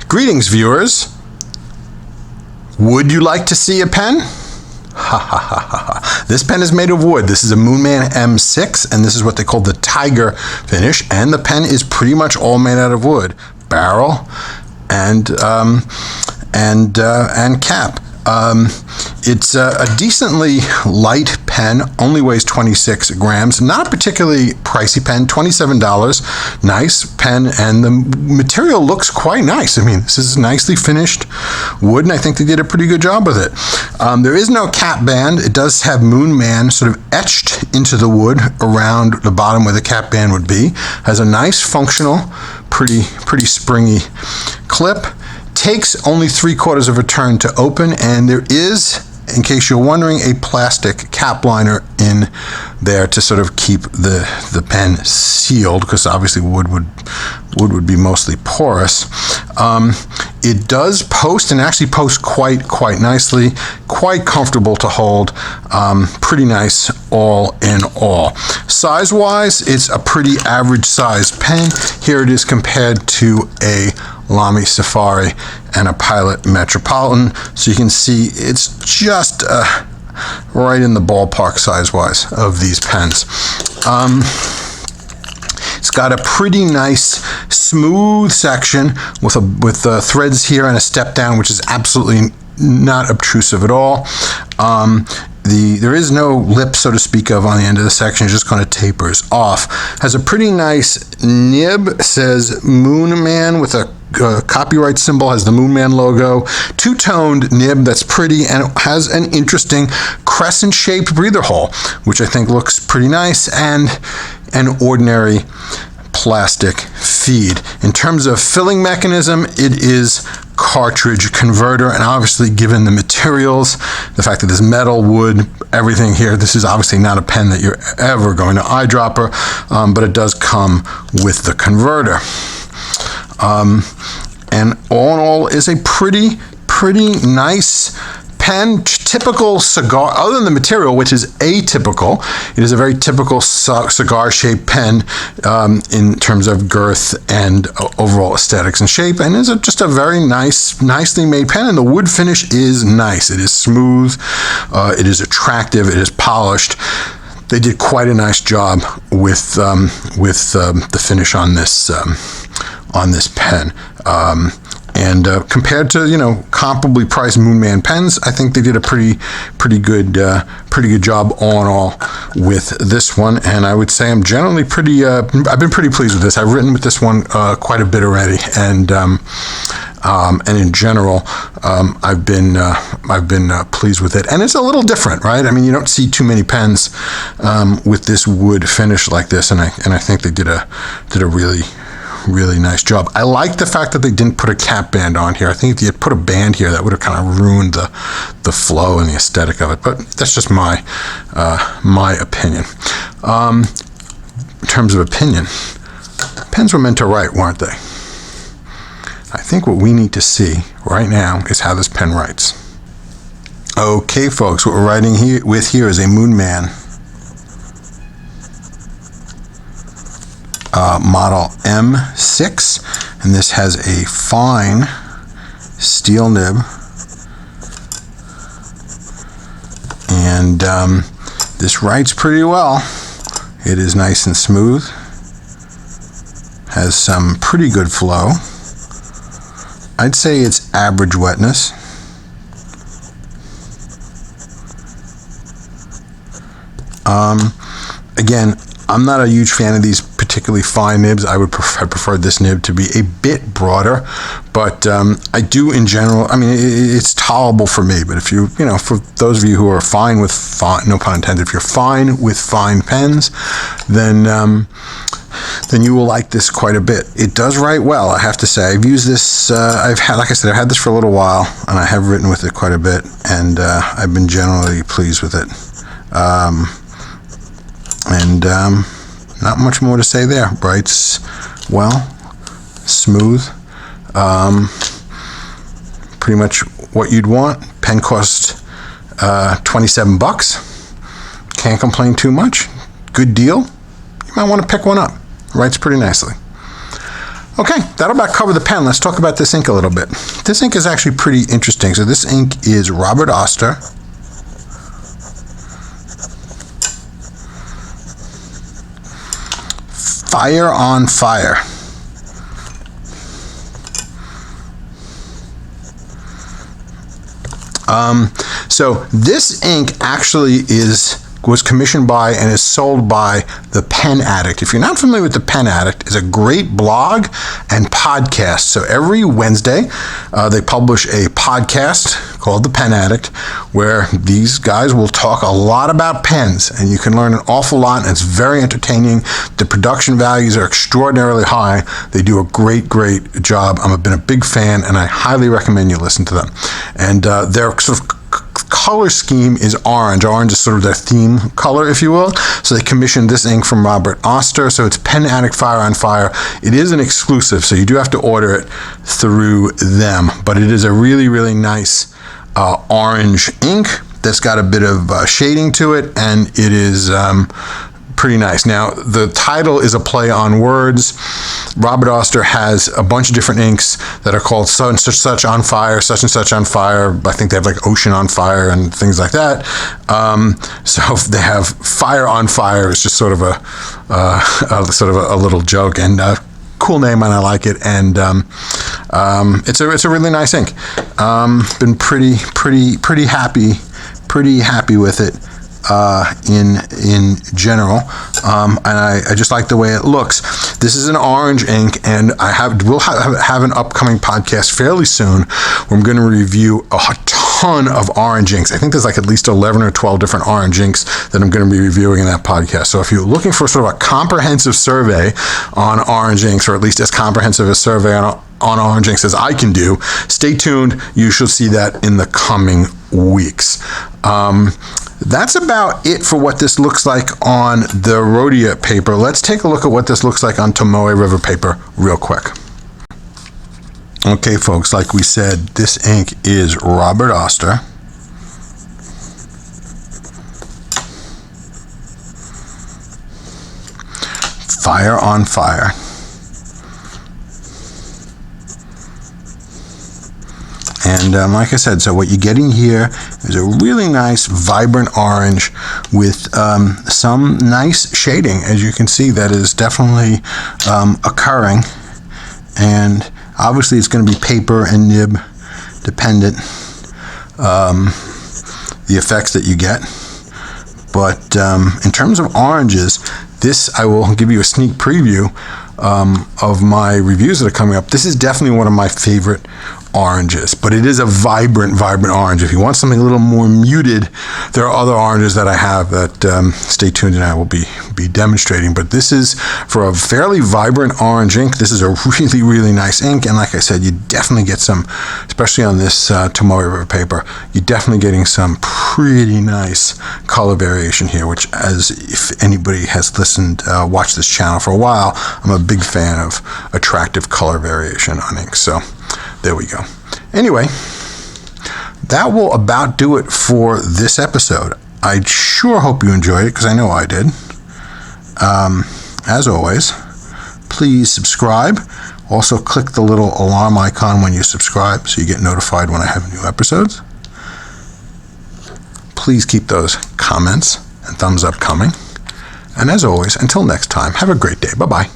Greetings, viewers. Would you like to see a pen? Ha ha ha ha ha. This pen is made of wood. This is a Moonman M6, and this is what they call the tiger finish, and the pen is pretty much all made out of wood. Barrel and cap. It's a decently light pen, only weighs 26 grams, not a particularly pricey pen, $27, nice pen, and the material looks quite nice. I mean, this is nicely finished wood, and I think they did a pretty good job with it. There is no cap band. It does have Moonman sort of etched into the wood around the bottom where the cap band would be. Has a nice functional, pretty springy clip. Takes only 3/4 of a turn to open, and there is, in case you're wondering, a plastic cap liner in there to sort of keep the pen sealed, because obviously wood would be mostly porous. It does post, and actually posts quite nicely, quite comfortable to hold, pretty nice all in all. Size-wise, it's a pretty average-sized pen. Here it is compared to a Lamy Safari and a Pilot Metropolitan, so you can see it's just right in the ballpark size-wise of these pens. It's got a pretty nice smooth section with threads here and a step down, which is absolutely not obtrusive at all. There is no lip, so to speak of, on the end of the section. It just kind of tapers off. Has a pretty nice nib. It says Moonman with a copyright symbol, has the Moonman logo. Two-toned nib that's pretty, and it has an interesting crescent-shaped breather hole, which I think looks pretty nice, and an ordinary plastic feed. In terms of filling mechanism, it is cartridge converter, and obviously given the materials, the fact that there's metal, wood, everything here, this is obviously not a pen that you're ever going to eyedropper, but it does come with the converter. And all in all is a pretty nice pen. Typical cigar, other than the material, which is atypical, it is a very typical cigar-shaped pen in terms of girth and overall aesthetics and shape, and is just a very nicely made pen, and the wood finish is nice. It is smooth, it is attractive, it is polished. They did quite a nice job with the finish on this pen. And compared to comparably priced Moonman pens, I think they did a pretty good job all in all with this one. And I would say I'm generally I've been pretty pleased with this. I've written with this one quite a bit already, and in general, I've been pleased with it. And it's a little different, right? I mean, you don't see too many pens with this wood finish like this, and I think they did a really nice job. I like the fact that they didn't put a cap band on here. I think if you had put a band here, that would have kind of ruined the flow and the aesthetic of it, but that's just my opinion. In terms of opinion, pens were meant to write, weren't they? I think what we need to see right now is how this pen writes. Okay, folks, what we're writing here is a Moonman model M6, and this has a fine steel nib, and this writes pretty well. It is nice and smooth, has some pretty good flow. I'd say it's average wetness. Again, I'm not a huge fan of these particularly fine nibs. I prefer this nib to be a bit broader, but I do in general. I mean, it's tolerable for me. But if for those of you who are fine with no pun intended, if you're fine with fine pens, then you will like this quite a bit. It does write well, I have to say. I've used this. Like I said, I've had this for a little while, and I have written with it quite a bit, and I've been generally pleased with it. Not much more to say there. Writes well, smooth, pretty much what you'd want. Pen cost $27. Can't complain too much. Good deal. You might want to pick one up. Writes pretty nicely. Okay, that'll about cover the pen. Let's talk about this ink a little bit. This ink is actually pretty interesting. So this ink is Robert Oster. Fire on Fire. So this ink actually was commissioned by and is sold by the Pen Addict. If you're not familiar with the Pen Addict, it's a great blog and podcast. So every Wednesday, they publish a podcast called the Pen Addict, where these guys will talk a lot about pens, and you can learn an awful lot, and it's very entertaining. The production values are extraordinarily high. They do a great job. I've been a big fan, and I highly recommend you listen to them. And their sort of color scheme is orange. Orange is sort of their theme color, if you will. So they commissioned this ink from Robert Oster. So it's Pen Addict Fire on Fire. It is an exclusive, so you do have to order it through them. But it is a really nice orange ink that's got a bit of shading to it, and it is pretty nice. Now, the title is a play on words. Robert Oster has a bunch of different inks that are called such and such on fire, such and such on fire. I think they have like Ocean on Fire and things like that. So they have Fire on Fire. It's just sort of a little joke, and cool name, and I like it. And it's a really nice ink. Been pretty happy with it. In general, and I just like the way it looks. This is an orange ink, and we'll have an upcoming podcast fairly soon where I'm going to review a ton of orange inks. I think there's like at least 11 or 12 different orange inks that I'm going to be reviewing in that podcast. So if you're looking for sort of a comprehensive survey on orange inks, or at least as comprehensive a survey on orange inks as I can do, stay tuned. You shall see that in the coming weeks. That's about it for what this looks like on the Rhodia paper. Let's take a look at what this looks like on Tomoe River paper real quick. Okay, folks, like we said, this ink is Robert Oster. Fire on Fire. And like I said, so what you're getting here is a really nice, vibrant orange with some nice shading. As you can see, that is definitely occurring. And obviously, it's going to be paper and nib dependent, the effects that you get. But in terms of oranges, this, I will give you a sneak preview of my reviews that are coming up. This is definitely one of my favorite oranges, but it is a vibrant orange. If you want something a little more muted, there are other oranges that I have that stay tuned and I will be demonstrating. But this is for a fairly vibrant orange ink. This is a really nice ink, and like I said, you definitely get some, especially on this Tomoe River paper, you're definitely getting some pretty nice color variation here, which, as if anybody has watched this channel for a while, I'm a big fan of attractive color variation on ink. So there we go. Anyway, that will about do it for this episode. I sure hope you enjoyed it, because I know I did. As always, please subscribe. Also, click the little alarm icon when you subscribe so you get notified when I have new episodes. Please keep those comments and thumbs up coming. And as always, until next time, have a great day. Bye-bye.